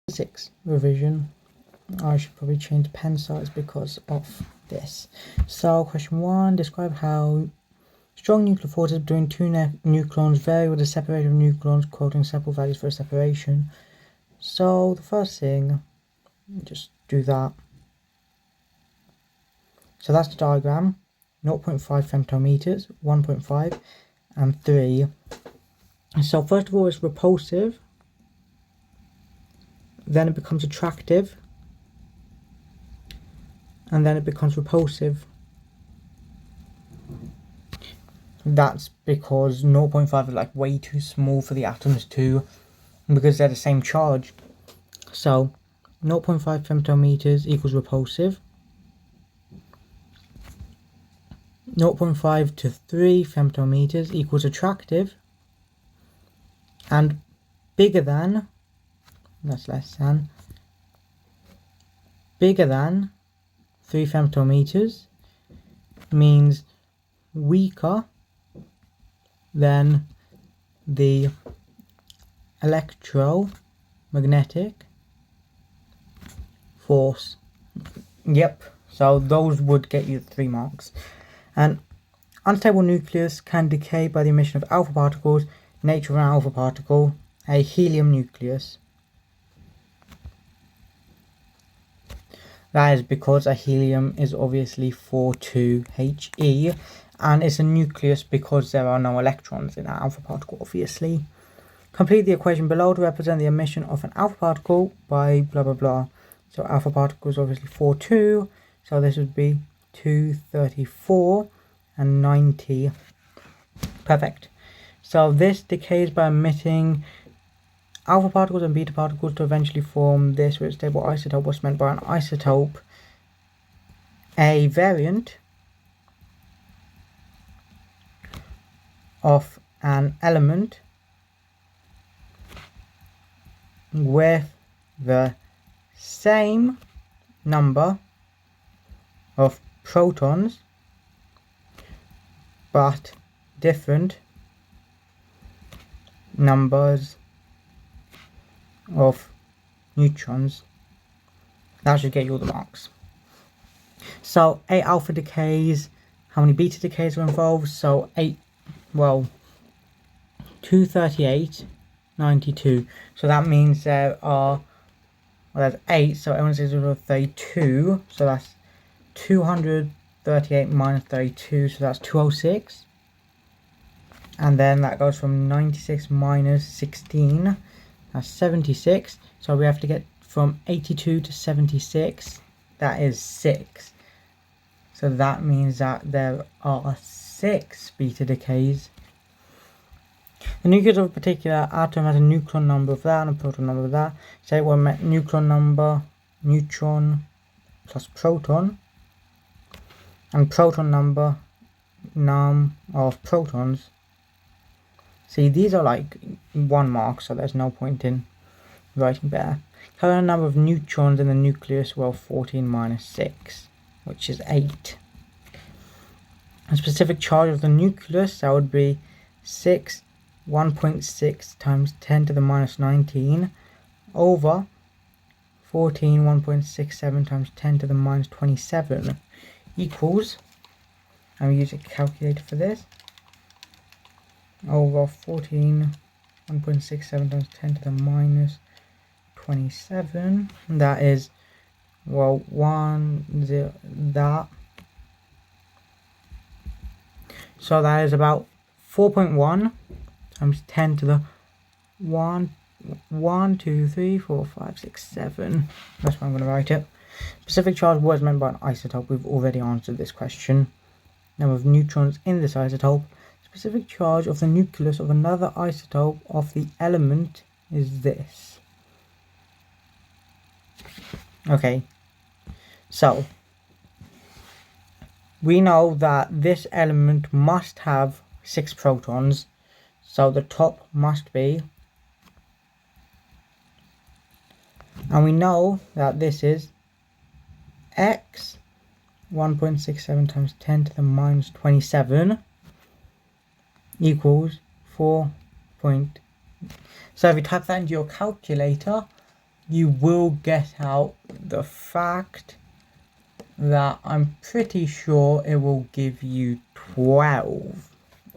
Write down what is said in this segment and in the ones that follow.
Physics revision. I should probably change pen size because of this. So question 1, describe how strong nuclear forces between two nucleons vary with the separation of nucleons, quoting several values for separation. So the first thing, just do that. So that's the diagram. 0.5 femtometers, 1.5 and 3. So first of all it's repulsive, then it becomes attractive, and then it becomes repulsive. That's because 0.5 is like way too small for the atoms too, because they're the same charge. So 0.5 femtometers equals repulsive. 0.5 to 3 femtometers equals attractive. And bigger than, that's less than, bigger than 3 femtometers means weaker than the electromagnetic force. Yep, so those would get you 3 marks. An unstable nucleus can decay by the emission of alpha particles. Nature of an alpha particle, a helium nucleus. That is because a helium is obviously 4,2He, and it's a nucleus because there are no electrons in an alpha particle, obviously. Complete the equation below to represent the emission of an alpha particle by blah blah blah. So alpha particle is obviously 4,2, so this would be 234 and 90. Perfect. So this decays by emitting alpha particles and beta particles to eventually form this with stable isotope. What's meant by an isotope? A variant of an element with the same number of protons but different numbers of neutrons. That should get you all the marks. So 8 alpha decays. How many beta decays are involved? So 238, 92. So that means there are, well, there's 8, so everyone's equal to 32. So that's 238 minus 32, so that's 206. And then that goes from 96 minus 16, that's 76. So we have to get from 82 to 76, that is 6. So that means that there are 6 beta decays. The nucleus of a particular atom has a neutron number of that and a proton number of that. Say we met neutron plus proton, and proton number num of protons. See, these are like 1 mark, so there's no point in writing better. Current number of neutrons in the nucleus, well, 14 minus 6, which is 8. A specific charge of the nucleus, that would be 1.6 times 10 to the minus 19 over 14, 1.67 times 10 to the minus 27 equals, and we use a calculator for this, over 14, 1.67 times 10 to the minus 27, that is, well, 10, that, so that is about 4.1 times 10 to the 1, 2, 3, 4, 5, 6, 7, that's why I'm going to write it. Specific charge was meant by an isotope. We've already answered this question. Number of neutrons in this isotope. Specific charge of the nucleus of another isotope of the element is this. Okay, so we know that this element must have 6 protons, so the top must be, and we know that this is x 1.67 times 10 to the minus 27 equals 4. So if you type that into your calculator, you will get out the fact that I'm pretty sure it will give you 12.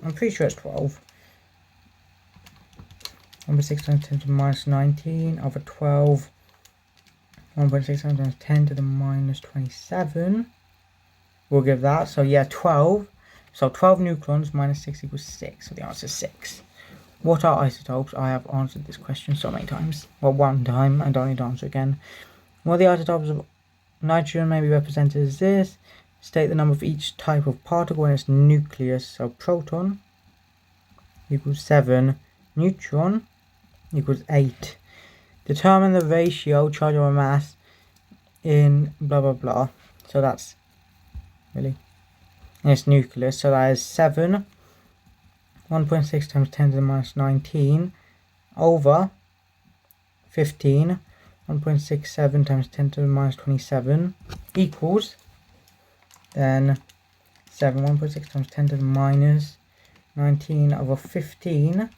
I'm pretty sure it's 12. 1.6 times 10 to the minus 19 over 12. 1.6 times 10 to the minus 27. We'll give that. So yeah, 12. So 12 neutrons minus 6 equals 6. So the answer is 6. What are isotopes? I have answered this question so many times. Well, one time. I don't need to answer again. What are the isotopes of nitrogen may be represented as this? State the number of each type of particle in its nucleus. So proton equals 7. Neutron equals 8. Determine the ratio charge over mass in blah blah blah. So that's really in its nucleus. So that is 7. 1.6 times 10 to the minus 19 over 15. 1.67 times 10 to the minus 27 equals then 7. 1.6 times 10 to the minus 19 over 15.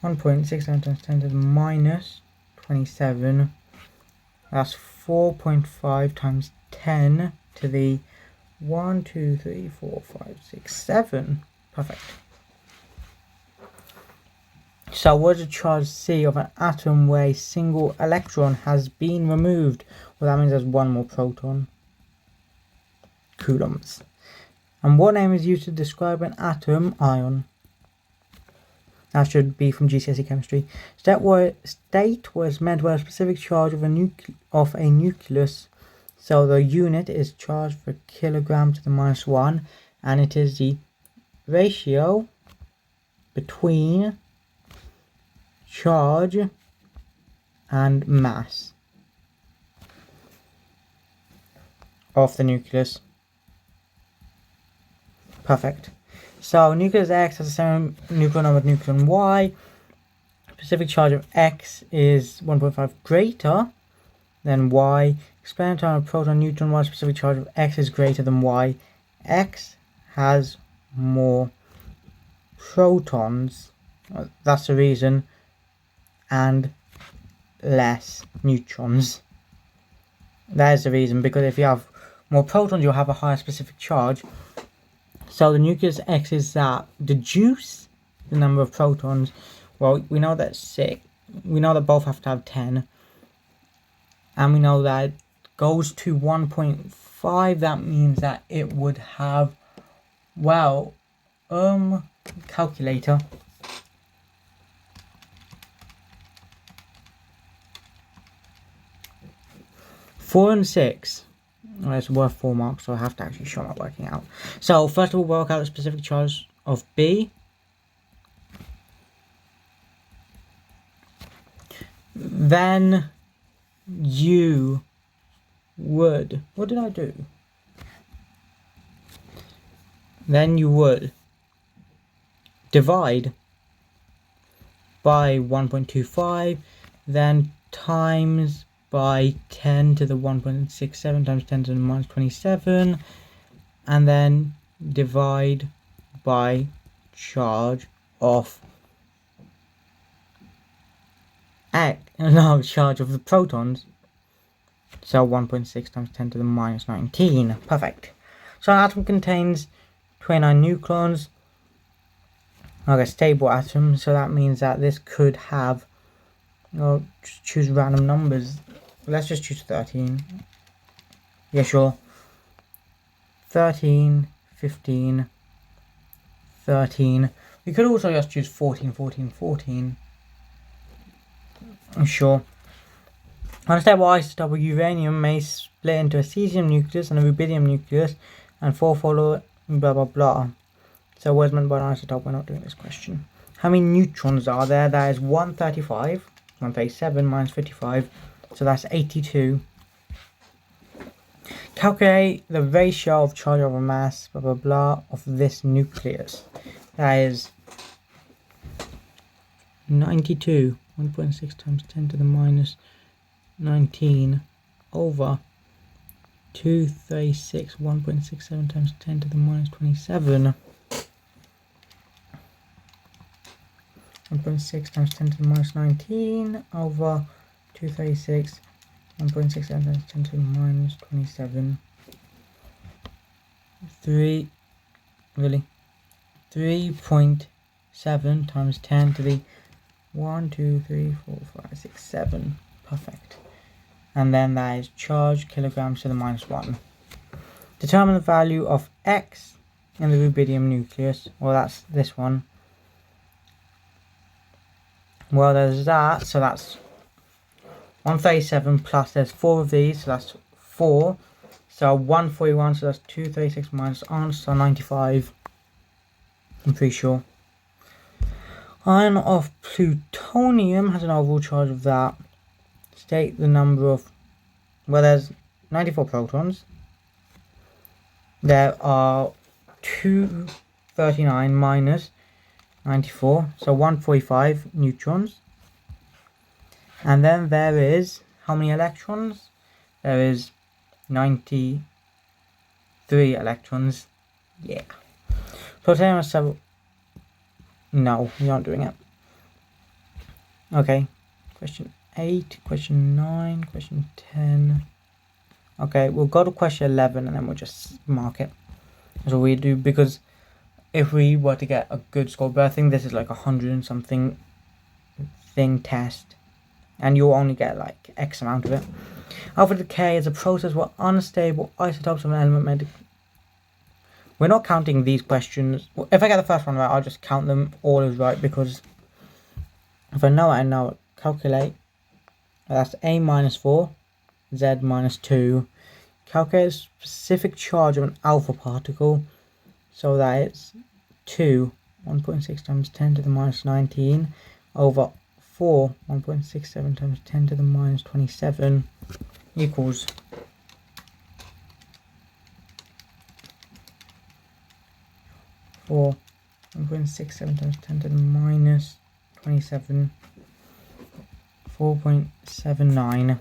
1.6 times 10 to the minus 27. That's 4.5 times 10 to the 1, 2, 3, 4, 5, 6, 7. Perfect. So what is the charge C of an atom where a single electron has been removed? Well, that means there's one more proton. Coulombs. And what name is used to describe an atom? Ion. That should be from GCSE chemistry. State was meant by a specific charge of a nucleus. So the unit is charge per kilogram to the minus 1, and it is the ratio between charge and mass of the nucleus. Perfect. So nucleus X has the same nucleon number as nucleon Y. Specific charge of X is 1.5 greater than Y. Experimental time of proton neutron Y. Specific charge of X is greater than Y. X has more protons. That's the reason. And less neutrons. That is the reason, because if you have more protons, you'll have a higher specific charge. So the nucleus X is that deduce the number of protons. Well, we know that 6. We know that both have to have 10. And we know that it goes to 1.5. That means that it would have, well, calculator. 4 and 6. Well, it's worth 4 marks, so I have to actually show my working out. So first of all, work out the specific charge of B. Then you would, what did I do? Then you would divide by 1.25, then times by 10 to the 1.67 times 10 to the minus 27, and then divide by charge of charge of the protons. So 1.6 times 10 to the minus 19. Perfect. So an atom contains 29 neutrons. Okay, stable atom, so that means that this could have, well, just choose random numbers. Let's just choose 13. Yeah, sure. 13, 15, 13. We could also just choose 14, 14, 14. I'm sure. On a stable isotope of uranium may split into a cesium nucleus and a rubidium nucleus, and 4 follow blah blah blah. So what's meant by an isotope? We're not doing this question. How many neutrons are there? That is 135, 137 minus 55. So that's 82. Calculate the ratio of charge over mass, blah blah blah, of this nucleus. That is 92. 1.6 times 10 to the minus 19 over 236. 1.67 times 10 to the minus 27. 1.6 times 10 to the minus 19 over 236, 1.67 times 10 to the minus 27. 3.7 times 10 to the 1, 2, 3, 4, 5, 6, 7. Perfect. And then that is charge kilograms to the minus 1. Determine the value of X in the rubidium nucleus. Well, that's this one. Well, there's that, so that's 137 plus there's 4 of these, so that's 4. So 141, so that's 236 minus answer 95. I'm pretty sure. Ion of plutonium has an overall charge of that. State the number of, well, there's 94 protons. There are 239 minus 94, so 145 neutrons. And then there is, how many electrons? There is 93 electrons. Yeah. Plutonium has several. No, we aren't doing it. Okay. Question 8, question 9, question 10. Okay, we'll go to question 11 and then we'll just mark it. That's what we do, because if we were to get a good score, but I think this is like 100 and something thing test, and you'll only get like X amount of it. Alpha decay is a process where unstable isotopes of an element we're not counting these questions. If I get the first one right, I'll just count them all as right, because if I know it, I know it. Calculate. That's A minus 4, Z minus 2. Calculate the specific charge of an alpha particle. So that it's 2, 1.6 times 10 to the minus 19 over 4, 1.67 times 10 to the minus 27 equals 4, 1.67 times 10 to the minus 27, 4.79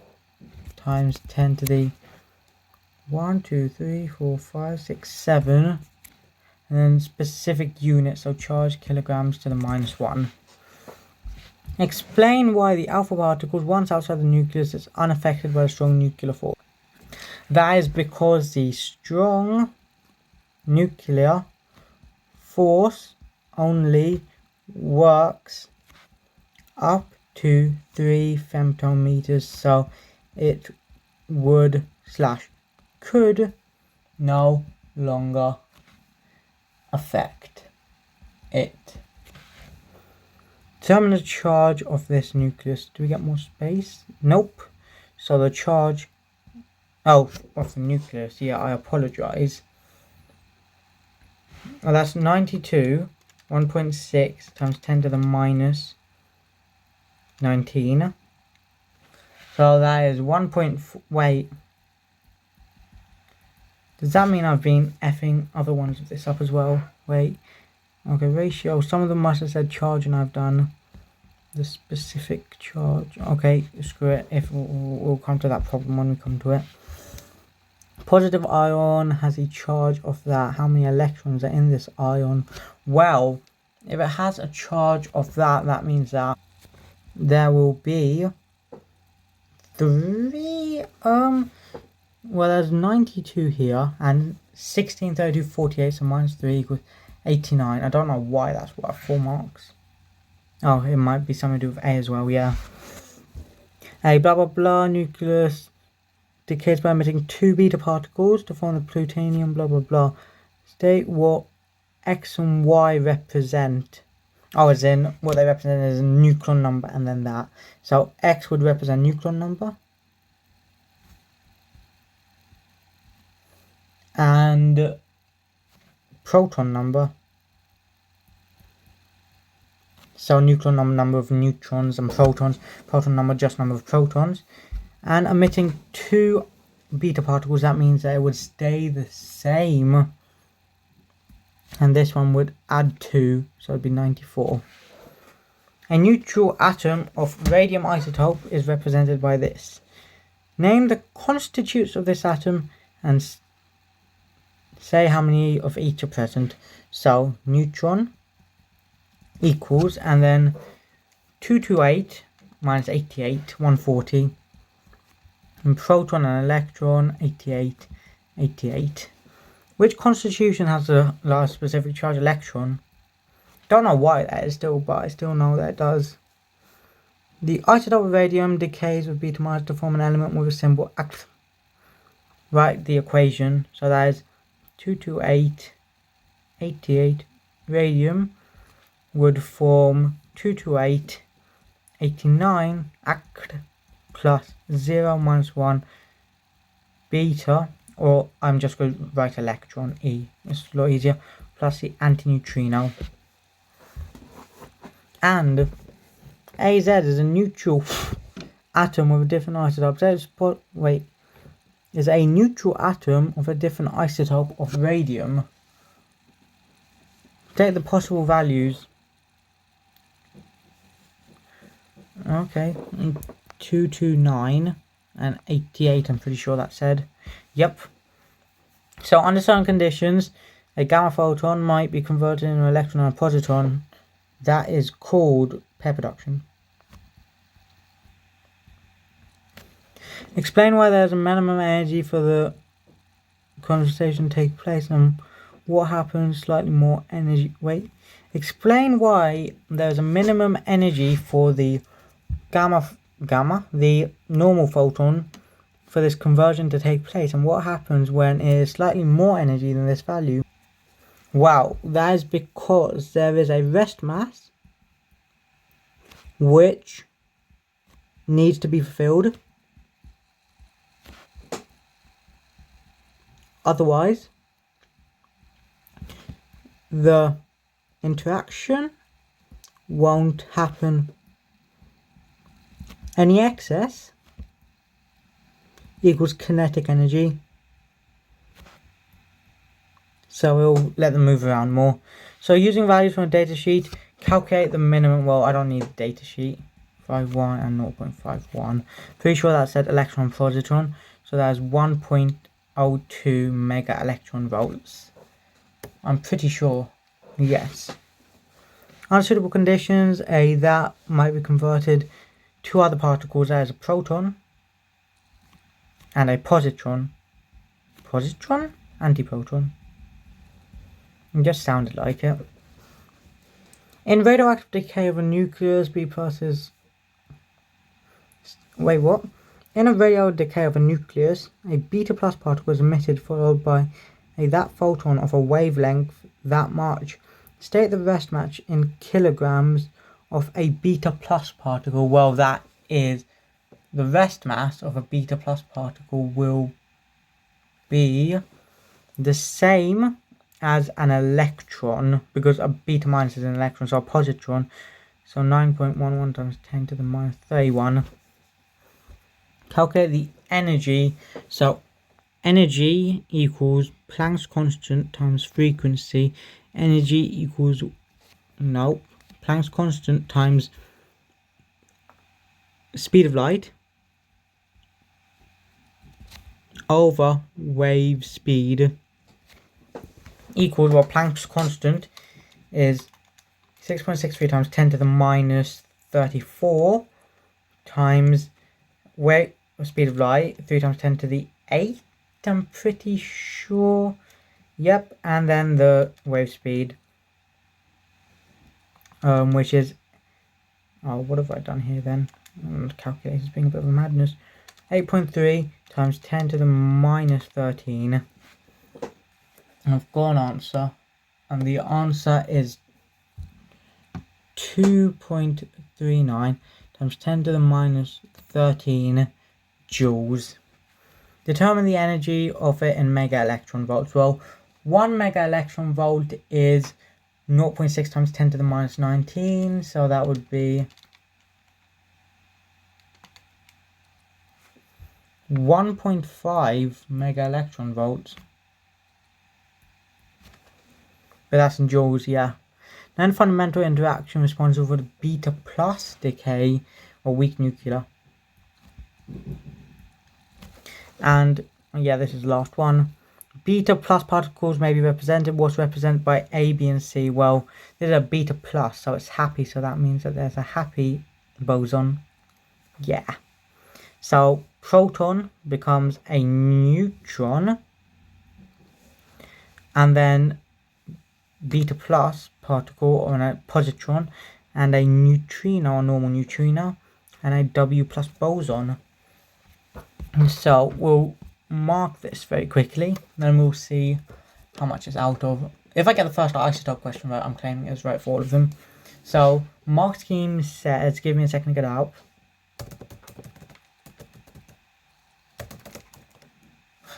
times 10 to the 1, 2, 3, 4, 5, 6, 7, and then specific unit, so charge kilograms to the minus 1. Explain why the alpha particles, once outside the nucleus, is unaffected by a strong nuclear force. That is because the strong nuclear force only works up to 3 femtometers, so it would / could no longer affect it. Determine the charge of this nucleus. Do we get more space? Nope. So the charge of the nucleus, yeah, I apologize. Oh, that's 92, 1.6 times 10 to the minus 19. So that is 1. Wait. Does that mean I've been effing other ones of this up as well? Wait. Okay, ratio. Some of them must have said charge and I've done the specific charge. Okay, screw it. If we'll come to that problem when we come to it. Positive ion has a charge of that. How many electrons are in this ion? Well, if it has a charge of that, that means that there will be 3. Well, there's 92 here, and 16, 32, 48, so minus 3 equals 89. I don't know why that's worth 4 marks. Oh, it might be something to do with A as well, yeah. A blah blah blah nucleus decays by emitting 2 beta particles to form the plutonium blah blah blah. State what X and Y represent. Oh, as in what they represent is a nucleon number and then that. So X would represent nucleon number. And proton number. So nucleon number of neutrons and protons. Proton number, just number of protons. And emitting 2 beta particles, that means that it would stay the same. And this one would add 2, so it'd be 94. A neutral atom of radium isotope is represented by this. Name the constituents of this atom and say how many of each are present. So neutron equals, and then 228 minus 88, 140. And proton and electron, 88, 88. Which constitution has the large specific charge electron? Don't know why that is still, but I still know that it does. The isotope of radium decays with beta minus to form an element with a symbol X. Write the equation. So that is 228, 88. Radium would form 228, 89 act plus 0 minus 1 beta, or I'm just going to write electron E, it's a lot easier, plus the antineutrino. And AZ is a neutral atom with a different isotope. Is a neutral atom of a different isotope of radium. Take the possible values. Okay, 229 and 88, I'm pretty sure that said. Yep. So under certain conditions, a gamma photon might be converted into an electron and a positron. That is called pair production. Explain why there is a minimum energy for the condensation to take place and what happens slightly more energy. Explain why there is a minimum energy for the the normal photon, for this conversion to take place, and what happens when it is slightly more energy than this value. Wow, that is because there is a rest mass which needs to be fulfilled. Otherwise, the interaction won't happen. Any excess equals kinetic energy, so we'll let them move around more. So using values from a data sheet, calculate the minimum. Well, I don't need a data sheet. 5.1 and 0.51. Pretty sure that said electron positron, so that is 1.02 mega electron volts. I'm pretty sure, yes. Under suitable conditions, that might be converted to other particles as a proton and a positron. Positron? Antiproton. It just sounded like it. In radioactive decay of a nucleus, B plus is... Wait, what? In a radioactive decay of a nucleus, a beta plus particle is emitted, followed by that photon of a wavelength that much. State the rest match in kilograms of a beta plus particle. Well, that is the rest mass of a beta plus particle will be the same as an electron, because a beta minus is an electron, so a positron. So 9.11 times 10 to the minus 31. Calculate the energy. So energy equals Planck's constant times frequency. Energy equals, no, Planck's constant times speed of light over wave speed equals, well, Planck's constant is 6.63 times 10 to the minus 34 times speed of light, 3 times 10 to the 8, I'm pretty sure. Yep, and then the wave speed, which is, oh, what have I done here then? The calculator's being a bit of a madness. 8.3 times 10 to the minus 13. I've got an answer, and the answer is 2.39 times 10 to the minus 13 joules. Determine the energy of it in mega electron volts. Well, 1 mega electron volt is 0.6 times 10 to the minus 19, so that would be 1.5 mega electron volts. But that's in joules, yeah. Then fundamental interaction responsible for the beta plus decay or weak nuclear. And yeah, this is the last one. Beta plus particles may be represented. What's represented by A, B, and C? Well, this is a beta plus, so it's happy, so that means that there's a happy boson. Yeah. So proton becomes a neutron, and then beta plus particle or a positron, and a neutrino, a normal neutrino, and a W plus boson. So we'll mark this very quickly, then we'll see how much it's out of. If I get the first isotope question right, I'm claiming it's right for all of them. So mark scheme says, give me a second to get it out.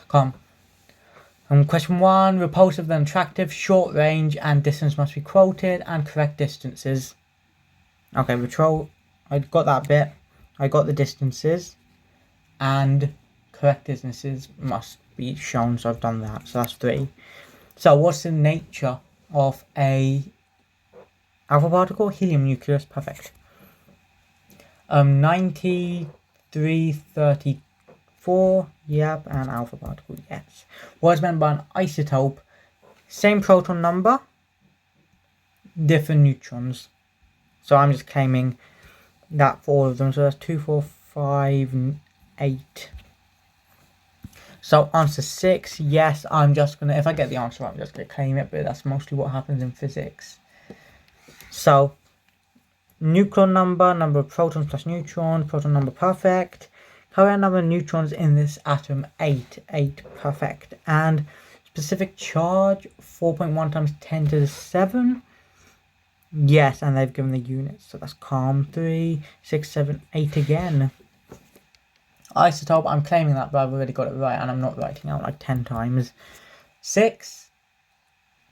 Come. Question 1, repulsive then attractive, short range and distance must be quoted, and correct distances. Okay, I got that bit. I got the distances, and correct distances must be shown, so I've done that. So that's 3. So what's the nature of a alpha particle? Helium nucleus, perfect. 9334, yep, and alpha particle, yes. What is meant by an isotope? Same proton number, different neutrons. So I'm just claiming that for all of them. So that's 2, 4, 5, 8. So answer 6, yes, I'm just gonna, if I get the answer right, I'm just gonna claim it, but that's mostly what happens in physics. So nucleon number, number of protons plus neutrons, proton number, perfect. Current number of neutrons in this atom, 8, perfect. And specific charge, 4.1 times 10 to the 7. Yes, and they've given the units, so that's calm. 3, 6, 7, 8 again. Isotope, I'm claiming that, but I've already got it right, and I'm not writing out like 10 times. 6,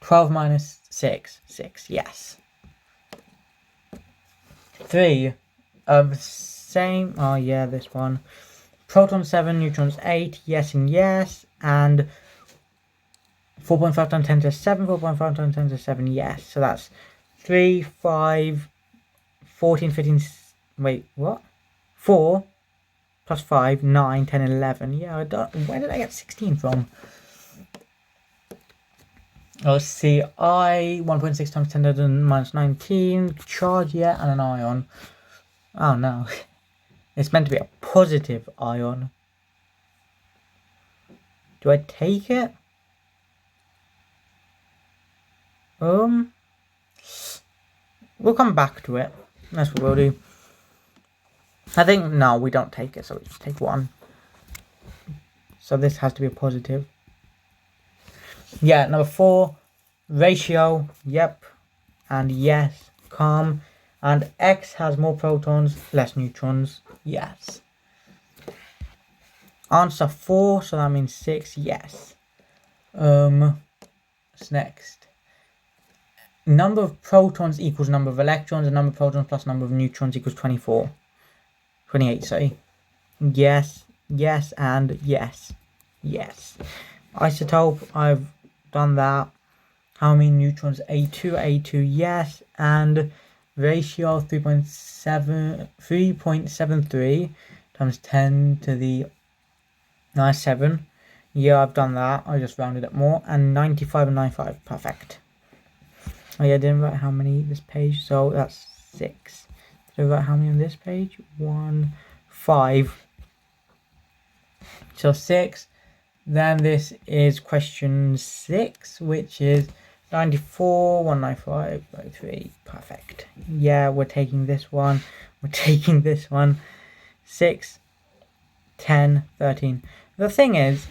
12 minus 6, 6, yes. 3, same, oh yeah, this one. Proton 7, neutrons 8, yes and yes, and 4.5 times 10 to 7, 4.5 times 10 to 7, yes. So that's 3, 5, 14, 15, wait, what? 4 plus 5, 9, 10, 11. Yeah, where did I get 16 from? Let's see, 1.6 times 10 to the minus 19, charge, yeah, and an ion. Oh no, it's meant to be a positive ion. Do I take it? We'll come back to it. That's what we'll do. I think, no, we don't take it, so we just take 1. So this has to be a positive. Yeah, number 4, ratio, yep, and yes, calm. And X has more protons, less neutrons, yes. Answer 4, so that means 6, yes. What's next? Number of protons equals number of electrons, and number of protons plus number of neutrons equals 24. 28, sorry. Yes, yes, and yes. Yes. Isotope, I've done that. How many neutrons? A2, yes. And ratio 3.73 times 10 to the 7. Yeah, I've done that. I just rounded it more. And 95 and 95. Perfect. Oh yeah, I didn't write how many this page. So that's 6. Did I write how many on this page? 1, 5. So 6. Then this is question 6, which is 94, 195, 3. Perfect. Yeah, we're taking this one. We're taking this one. 6, 10, 13. The thing is,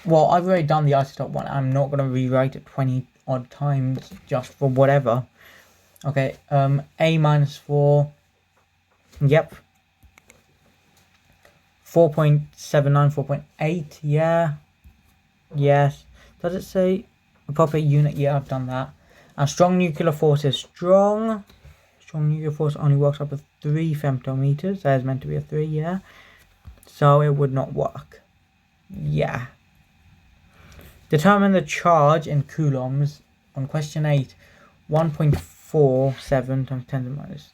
well, I've already done the isotope one. I'm not going to rewrite it 20 odd times just for whatever. Okay, A minus 4. Yep. 4.79, 4.8. Yeah. Yes. Does it say appropriate unit? Yeah, I've done that. And strong nuclear force is strong. Strong nuclear force only works up to 3 femtometers. That is meant to be a 3, yeah. So it would not work. Yeah. Determine the charge in coulombs on question 8. 1.47 times 10 to the minus.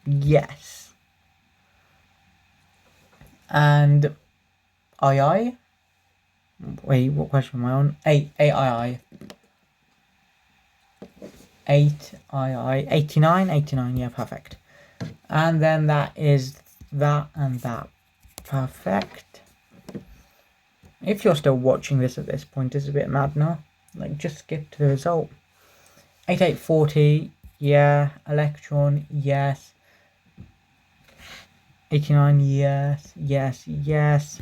Yes. And II? Wait, what question am I on? 8 AII. 89, yeah, perfect. And then that is that and that. Perfect. If you're still watching this at this point, it's a bit mad now. Like, just skip to the result. 8840, yeah. Electron, yes. 89, yes. Yes. Yes.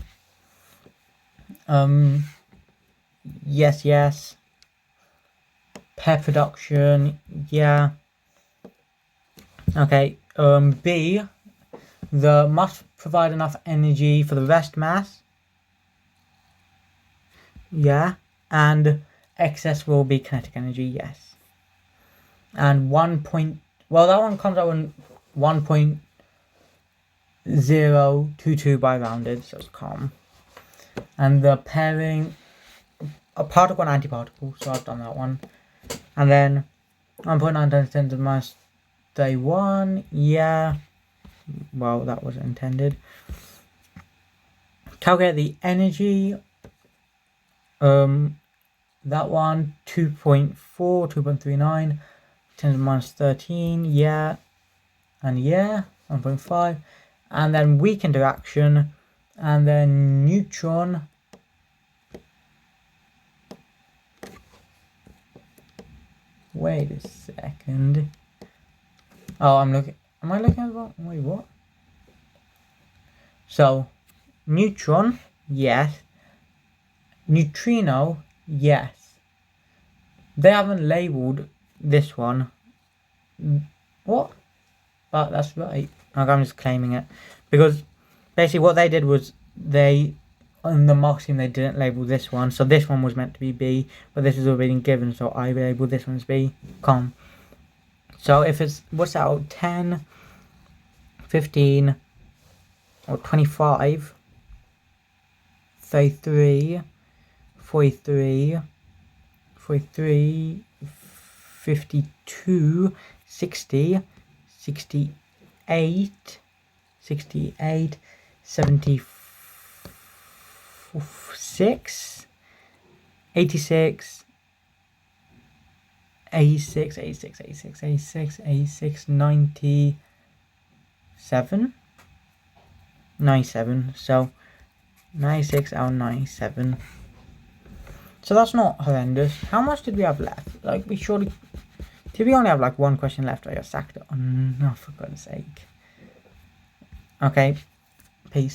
Pair production, yeah. Okay. B, the must provide enough energy for the rest mass. Yeah. And excess will be kinetic energy, yes. And well, that one comes out in 1.022 by rounded, so it's calm. And the pairing, a particle and antiparticle, so I've done that one. And then 1.9 times 10 to the minus 31, yeah. Well, that wasn't intended. Calculate the energy. That one, 2.4, 2.39, 10 to the minus 13, yeah. And yeah, 1.5. And then weak interaction. And then neutron. Wait a second. Oh, am I looking at the wrong? Wait, what? So, neutron, yes. Neutrino, yes. They haven't labeled this one. What? But that's right. I'm just claiming it. Because basically what they did was on the mark scheme they didn't label this one. So this one was meant to be B, but this is already given, so I labeled this one as B. Calm. So if it's, what's that, 10, 15, or 25, 33, 43, 52, 60, 68, 76, 86, 97, 97, so 96 out of 97. So that's not horrendous. How much did we have left? Like, did we only have like one question left? I just sacked it. Oh no, for God's sake. Okay,